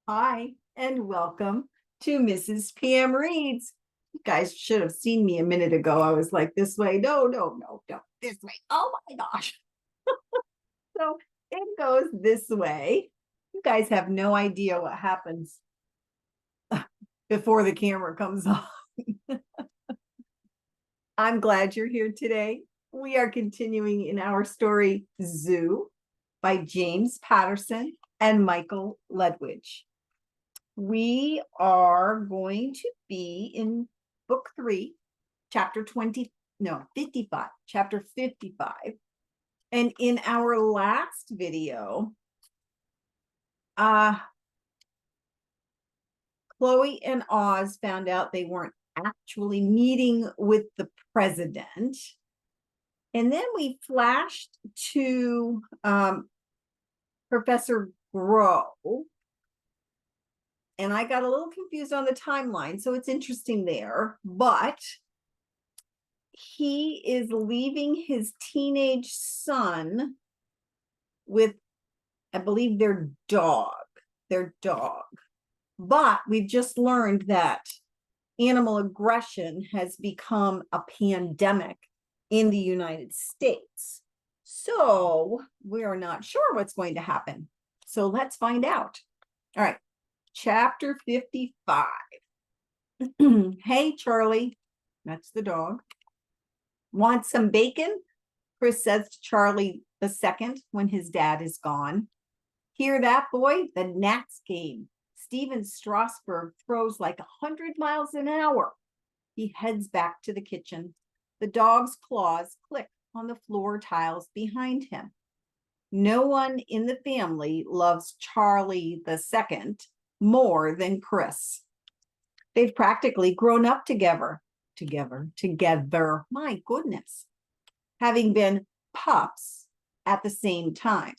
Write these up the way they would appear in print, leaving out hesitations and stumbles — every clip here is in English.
Hi, and welcome to Mrs. PM Reads. You guys should have seen me a minute ago. I was like, this way. No, no, no, no, this way. Oh my gosh. So it goes this way. You guys have no idea what happens before the camera comes on. I'm glad you're here today. We are continuing in our story, Zoo, by James Patterson and Michael Ledwidge. We are going to be in book 3, chapter 55, chapter 55. And in our last video, Chloe and Oz found out they weren't actually meeting with the president. And then we flashed to Professor Grow. And I got a little confused on the timeline, so it's interesting there. But he is leaving his teenage son with, I believe, their dog. But we've just learned that animal aggression has become a pandemic in the United States. So we are not sure what's going to happen. So let's find out. All right. Chapter 55. Hey, Charlie. That's the dog. Want some bacon? Chris says to Charlie the second when his dad is gone. Hear that, boy? The Nats game. Steven Strasburg throws like 100 miles an hour. He heads back to the kitchen. The dog's claws click on the floor tiles behind him. No one in the family loves Charlie the second more than Chris. They've practically grown up together. My goodness. Having been pups at the same time.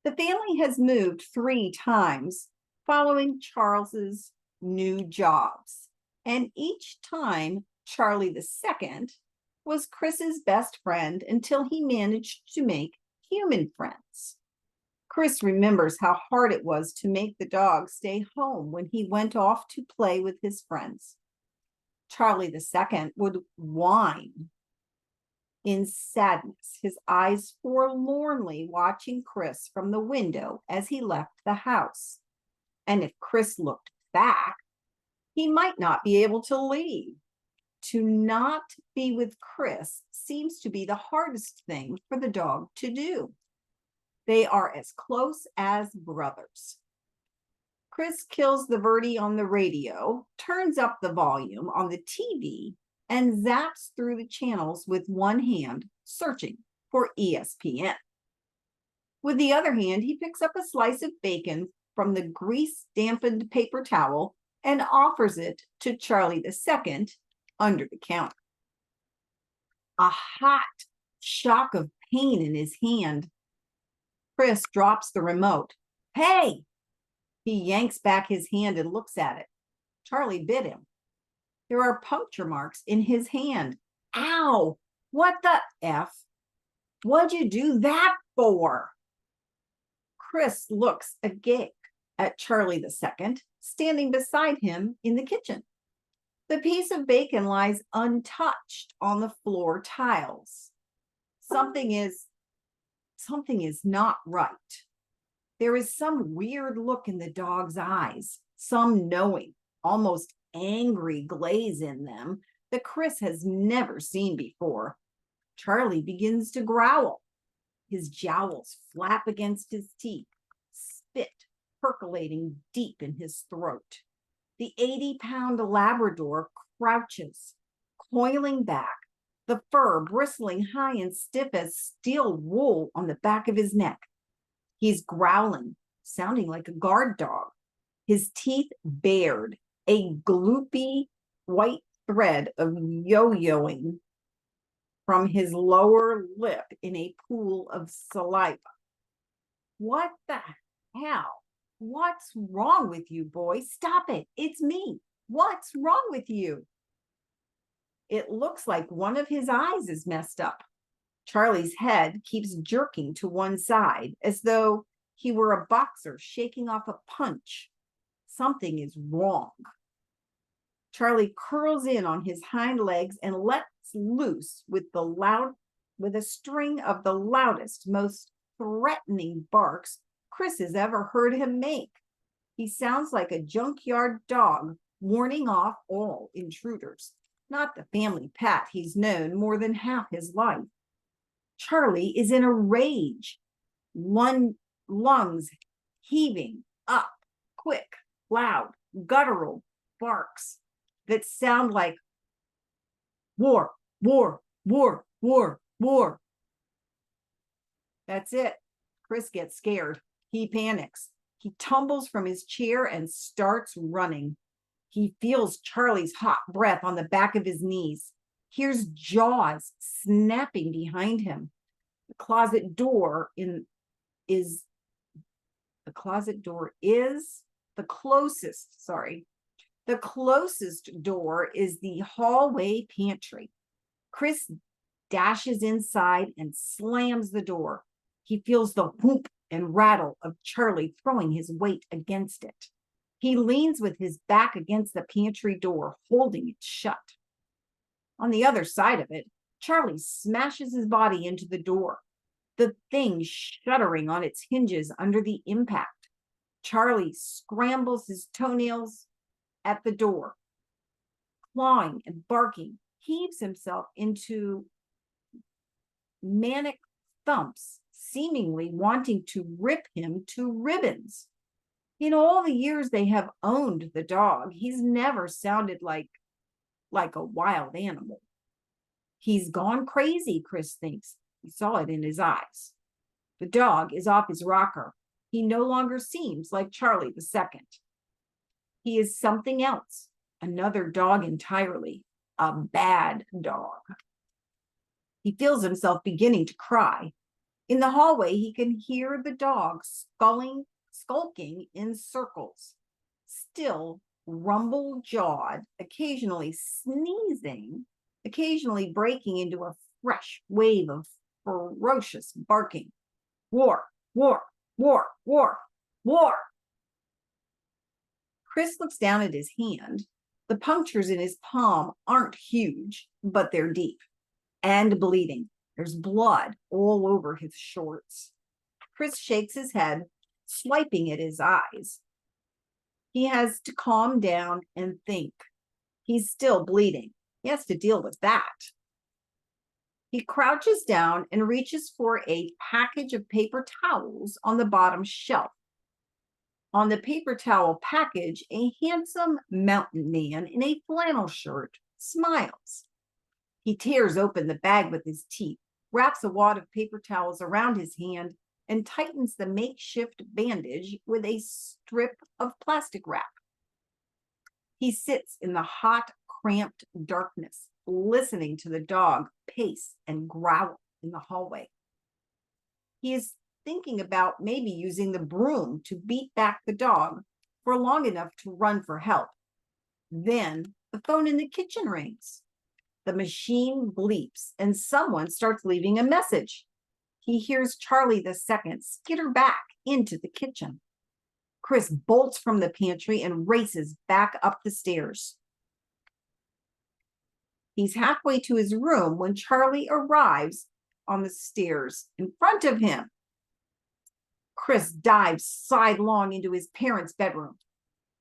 The family has moved 3 times following Charles's new jobs. And each time, Charlie the second was Chris's best friend until he managed to make human friends. Chris remembers how hard it was to make the dog stay home when he went off to play with his friends. Charlie the second would whine in sadness, his eyes forlornly watching Chris from the window as he left the house. And if Chris looked back, he might not be able to leave. To not be with Chris seems to be the hardest thing for the dog to do. They are as close as brothers. Chris kills the Verdi on the radio, turns up the volume on the TV, and zaps through the channels with one hand, searching for ESPN. With the other hand, he picks up a slice of bacon from the grease-dampened paper towel and offers it to Charlie the second under the counter. A hot shock of pain in his hand. Chris drops the remote. Hey! He yanks back his hand and looks at it. Charlie bit him. There are puncture marks in his hand. Ow! What the F? What'd you do that for? Chris looks agape at Charlie the second, standing beside him in the kitchen. The piece of bacon lies untouched on the floor tiles. Something is not right. There is some weird look in the dog's eyes, some knowing, almost angry glaze in them that Chris has never seen before. Charlie begins to growl. His jowls flap against his teeth, spit percolating deep in his throat. The 80-pound Labrador crouches, coiling back, the fur bristling high and stiff as steel wool on the back of his neck. He's growling, sounding like a guard dog, his teeth bared, a gloopy white thread of yo-yoing from his lower lip in a pool of saliva. What the hell? What's wrong with you, boy? Stop it. It's me. What's wrong with you? It looks like one of his eyes is messed up. Charlie's head keeps jerking to one side as though he were a boxer shaking off a punch. Something is wrong. Charlie curls in on his hind legs and lets loose with a string of the loudest, most threatening barks Chris has ever heard him make. He sounds like a junkyard dog warning off all intruders, not the family pet he's known more than half his life. Charlie is in a rage, lungs heaving up, quick, loud, guttural barks that sound like war, war, war, war, war. That's it. Chris gets scared. He panics. He tumbles from his chair and starts running. He feels Charlie's hot breath on the back of his knees, hears jaws snapping behind him. The closet door is the closest door is the hallway pantry. Chris dashes inside and slams the door. He feels the whoop and rattle of Charlie throwing his weight against it. He leans with his back against the pantry door, holding it shut. On the other side of it, Charlie smashes his body into the door, the thing shuddering on its hinges under the impact. Charlie scrambles his toenails at the door, clawing and barking, heaves himself into manic thumps, seemingly wanting to rip him to ribbons. In all the years they have owned the dog, he's never sounded like a wild animal. He's gone crazy, Chris thinks. He saw it in his eyes. The dog is off his rocker. He no longer seems like Charlie II. He is something else, another dog entirely, a bad dog. He feels himself beginning to cry. In the hallway, he can hear the dog skulking in circles, still rumble-jawed, occasionally sneezing, occasionally breaking into a fresh wave of ferocious barking. War, war, war, war, war. Chris looks down at his hand. The punctures in his palm aren't huge, but they're deep and bleeding. There's blood all over his shorts. Chris shakes his head, swiping at his eyes. He has to calm down and think. He's still bleeding. He has to deal with that. He crouches down and reaches for a package of paper towels on the bottom shelf. On the paper towel package, a handsome mountain man in a flannel shirt smiles. He tears open the bag with his teeth, wraps a wad of paper towels around his hand, and tightens the makeshift bandage with a strip of plastic wrap. He sits in the hot, cramped darkness, listening to the dog pace and growl in the hallway. He is thinking about maybe using the broom to beat back the dog for long enough to run for help. Then the phone in the kitchen rings. The machine bleeps and someone starts leaving a message. He hears Charlie II skitter back into the kitchen. Chris bolts from the pantry and races back up the stairs. He's halfway to his room when Charlie arrives on the stairs in front of him. Chris dives sidelong into his parents' bedroom.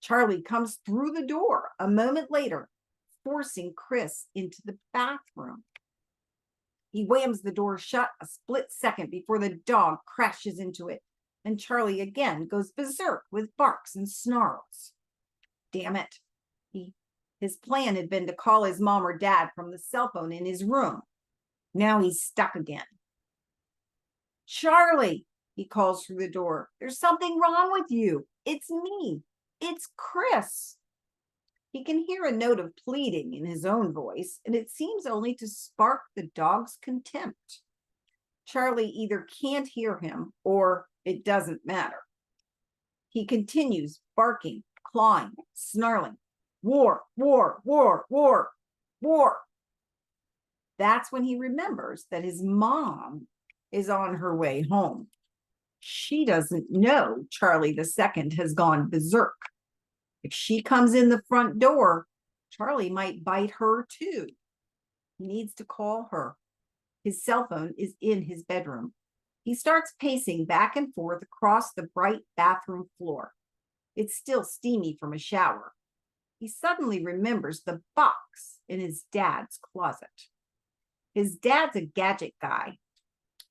Charlie comes through the door a moment later, forcing Chris into the bathroom. He whams the door shut a split second before the dog crashes into it, and Charlie again goes berserk with barks and snarls. Damn it. His plan had been to call his mom or dad from the cell phone in his room. Now he's stuck again. Charlie, he calls through the door. There's something wrong with you. It's me. It's Chris. He can hear a note of pleading in his own voice, and it seems only to spark the dog's contempt. Charlie either can't hear him or it doesn't matter. He continues barking, clawing, snarling. War, war, war, war, war. That's when he remembers that his mom is on her way home. She doesn't know Charlie II has gone berserk. If she comes in the front door, Charlie might bite her too. He needs to call her. His cell phone is in his bedroom. He starts pacing back and forth across the bright bathroom floor. It's still steamy from a shower. He suddenly remembers the box in his dad's closet. His dad's a gadget guy,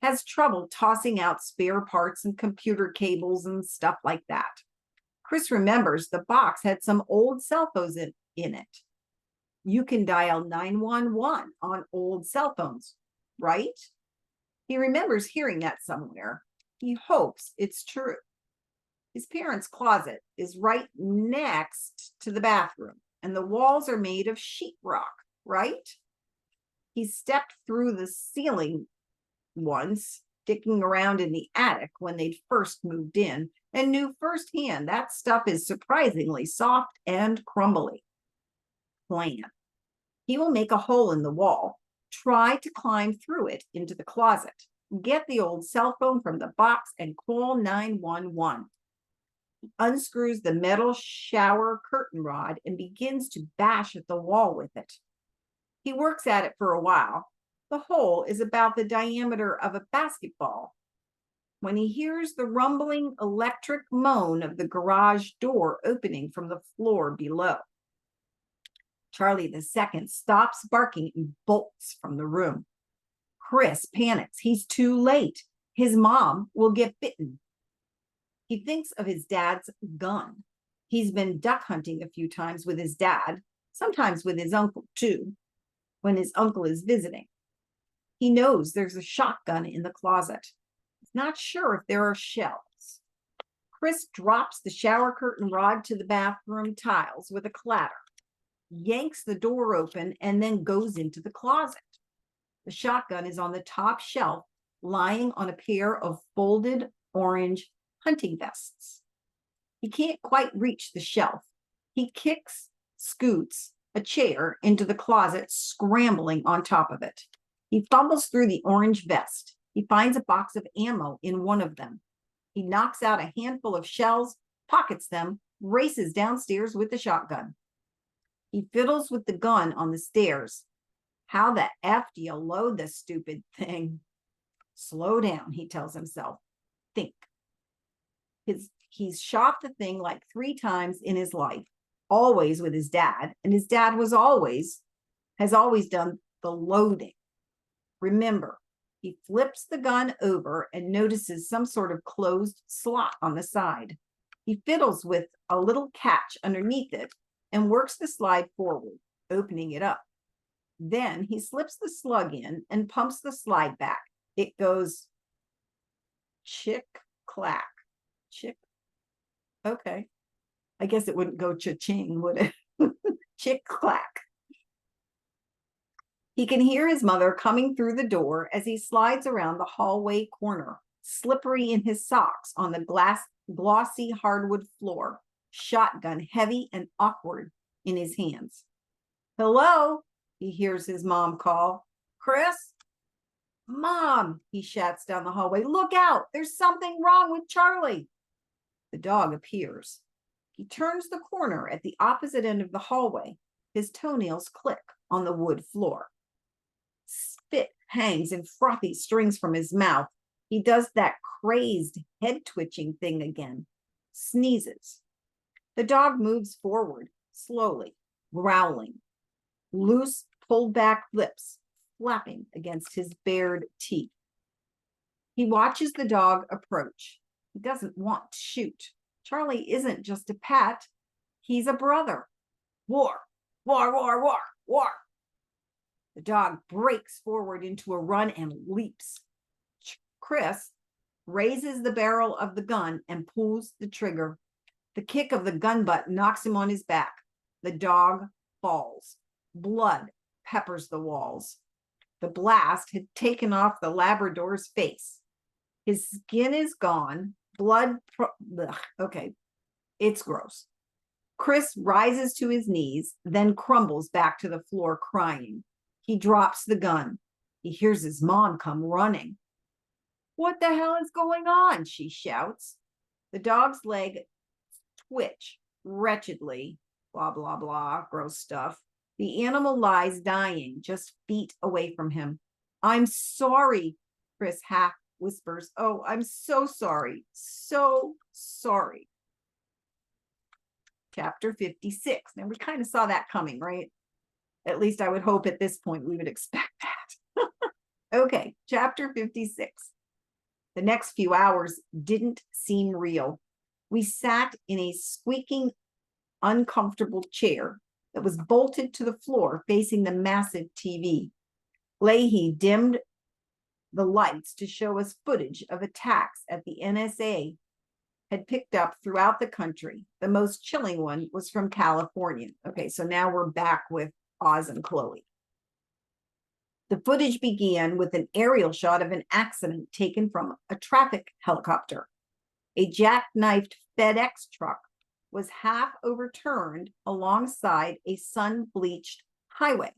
has trouble tossing out spare parts and computer cables and stuff like that. Chris remembers the box had some old cell phones in it. You can dial 911 on old cell phones, right? He remembers hearing that somewhere. He hopes it's true. His parents' closet is right next to the bathroom, and the walls are made of sheetrock, right? He stepped through the ceiling once, sticking around in the attic when they'd first moved in, and knew firsthand that stuff is surprisingly soft and crumbly. Plan. He will make a hole in the wall, try to climb through it into the closet, get the old cell phone from the box, and call 911. He unscrews the metal shower curtain rod and begins to bash at the wall with it. He works at it for a while. The hole is about the diameter of a basketball. When he hears the rumbling electric moan of the garage door opening from the floor below, Charlie II stops barking and bolts from the room. Chris panics. He's too late. His mom will get bitten. He thinks of his dad's gun. He's been duck hunting a few times with his dad, sometimes with his uncle too, when his uncle is visiting. He knows there's a shotgun in the closet. He's not sure if there are shells. Chris drops the shower curtain rod to the bathroom tiles with a clatter, yanks the door open, and then goes into the closet. The shotgun is on the top shelf, lying on a pair of folded orange hunting vests. He can't quite reach the shelf. He scoots a chair into the closet, scrambling on top of it. He fumbles through the orange vest. He finds a box of ammo in one of them. He knocks out a handful of shells, pockets them, races downstairs with the shotgun. He fiddles with the gun on the stairs. How the F do you load the stupid thing? Slow down, he tells himself. Think. He's shot the thing like 3 times in his life, always with his dad, and his dad has always done the loading. Remember, he flips the gun over and notices some sort of closed slot on the side. He fiddles with a little catch underneath it and works the slide forward, opening it up. Then he slips the slug in and pumps the slide back. It goes chick, clack, chick. Okay. I guess it wouldn't go cha-ching, would it? Chick, clack. He can hear his mother coming through the door as he slides around the hallway corner, slippery in his socks on the glossy hardwood floor, shotgun heavy and awkward in his hands. Hello, he hears his mom call. Chris? Mom, he shouts down the hallway. Look out, there's something wrong with Charlie. The dog appears. He turns the corner at the opposite end of the hallway. His toenails click on the wood floor. Spit hangs in frothy strings from his mouth. He does that crazed head twitching thing again. Sneezes. The dog moves forward, slowly, growling. Loose, pulled back lips flapping against his bared teeth. He watches the dog approach. He doesn't want to shoot. Charlie isn't just a pet. He's a brother. War, war, war, war, war. The dog breaks forward into a run and leaps. Chris raises the barrel of the gun and pulls the trigger. The kick of the gun butt knocks him on his back. The dog falls. Blood peppers the walls. The blast had taken off the Labrador's face. His skin is gone. Okay, it's gross. Chris rises to his knees, then crumbles back to the floor crying. He drops the gun. He hears his mom come running. What the hell is going on? She shouts. The dog's leg twitch Wretchedly, blah, blah, blah, gross stuff. The animal lies dying just feet away from him. I'm sorry, Chris half whispers. Oh, I'm so sorry. So sorry. Chapter 56. Now, we kind of saw that coming, right? At least I would hope at this point we would expect that. Okay, chapter 56. The next few hours didn't seem real. We sat in a squeaking, uncomfortable chair that was bolted to the floor facing the massive TV. Leahy dimmed the lights to show us footage of attacks at the NSA had picked up throughout the country. The most chilling one was from California. Okay, so now we're back with Oz and Chloe. The footage began with an aerial shot of an accident taken from a traffic helicopter. A jackknifed FedEx truck was half overturned alongside a sun-bleached highway.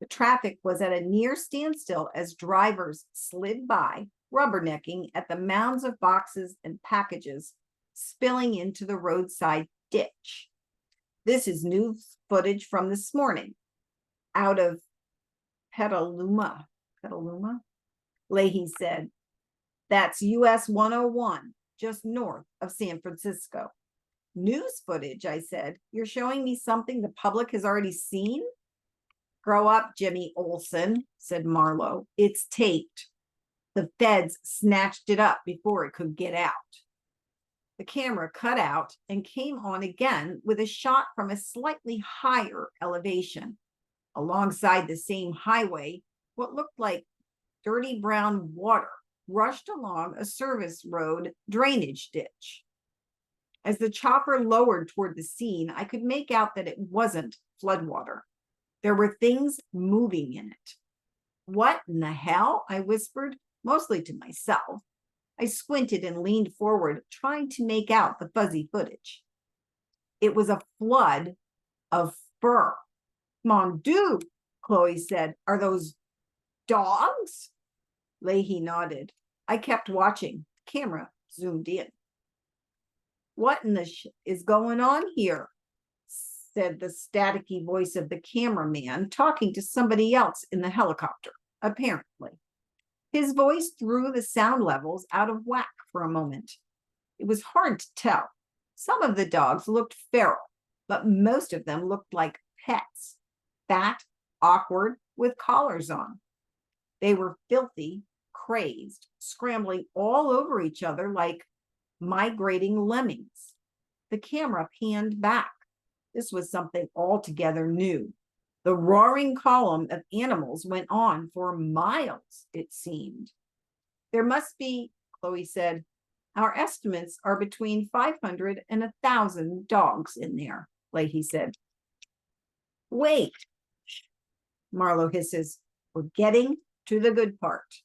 The traffic was at a near standstill as drivers slid by, rubbernecking at the mounds of boxes and packages spilling into the roadside ditch. This is new footage from this morning out of Petaluma, Leahy said. That's US 101, just north of San Francisco. News footage, I said. You're showing me something the public has already seen? Grow up, Jimmy Olsen, said Marlowe. It's taped. The feds snatched it up before it could get out. The camera cut out and came on again with a shot from a slightly higher elevation. Alongside the same highway, what looked like dirty brown water rushed along a service road drainage ditch. As the chopper lowered toward the scene, I could make out that it wasn't floodwater. There were things moving in it. What in the hell? I whispered, mostly to myself. I squinted and leaned forward, trying to make out the fuzzy footage. It was a flood of fur. Mon Dieu, Chloe said. Are those dogs? Leahy nodded. I kept watching. The camera zoomed in. What in the is going on here? Said the staticky voice of the cameraman, talking to somebody else in the helicopter, apparently. His voice threw the sound levels out of whack for a moment. It was hard to tell. Some of the dogs looked feral, but most of them looked like pets, fat, awkward, with collars on. They were filthy, crazed, scrambling all over each other like migrating lemmings. The camera panned back. This was something altogether new. The roaring column of animals went on for miles, it seemed. There must be, Chloe said, our estimates are between 500 and 1,000 dogs in there, Leahy said. Wait, Marlowe hisses. We're getting to the good part.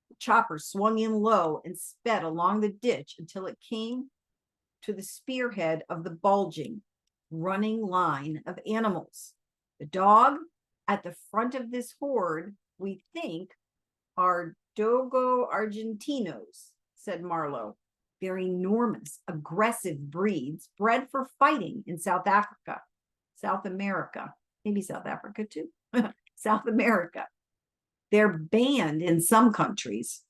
The chopper swung in low and sped along the ditch until it came to the spearhead of the bulging, running line of animals. The dog at the front of this horde, we think, are Dogo Argentinos, said Marlowe. They're enormous, aggressive breeds bred for fighting in South Africa, South America, maybe South Africa too, South America. They're banned in some countries.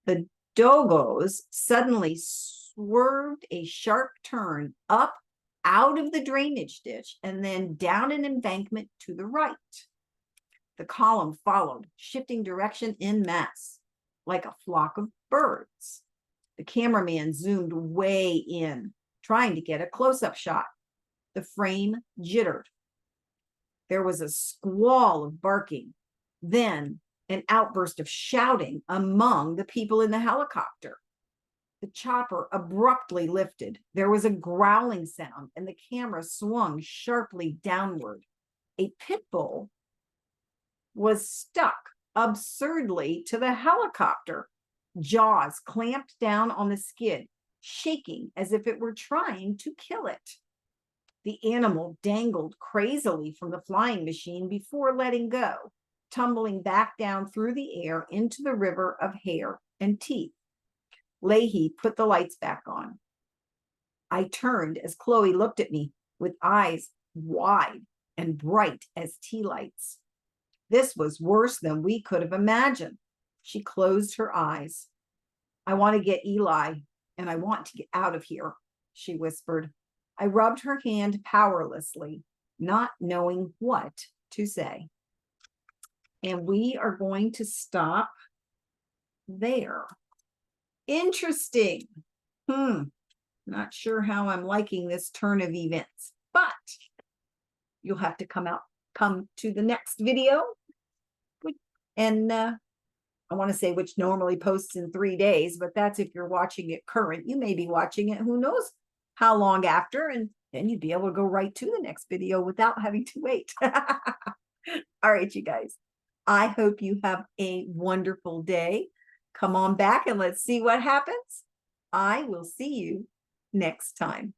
The Dogos suddenly swerved a sharp turn up out of the drainage ditch and then down an embankment to the right. The column followed, shifting direction en masse, like a flock of birds. The cameraman zoomed way in, trying to get a close-up shot. The frame jittered. There was a squall of barking, then an outburst of shouting among the people in the helicopter. The chopper abruptly lifted. There was a growling sound, and the camera swung sharply downward. A pit bull was stuck absurdly to the helicopter, jaws clamped down on the skid, shaking as if it were trying to kill it. The animal dangled crazily from the flying machine before letting go, tumbling back down through the air into the river of hair and teeth. Leahy put the lights back on. I turned as Chloe looked at me with eyes wide and bright as tea lights. This was worse than we could have imagined. She closed her eyes. I want to get Eli, and I want to get out of here, she whispered. I rubbed her hand powerlessly, not knowing what to say. And we are going to stop there. Interesting. Not sure how I'm liking this turn of events, but you'll have to come to the next video. And I want to say which normally posts in 3 days, but that's if you're watching it current. You may be watching it, who knows how long after, and then you'd be able to go right to the next video without having to wait. All right, you guys. I hope you have a wonderful day. Come on back and let's see what happens. I will see you next time.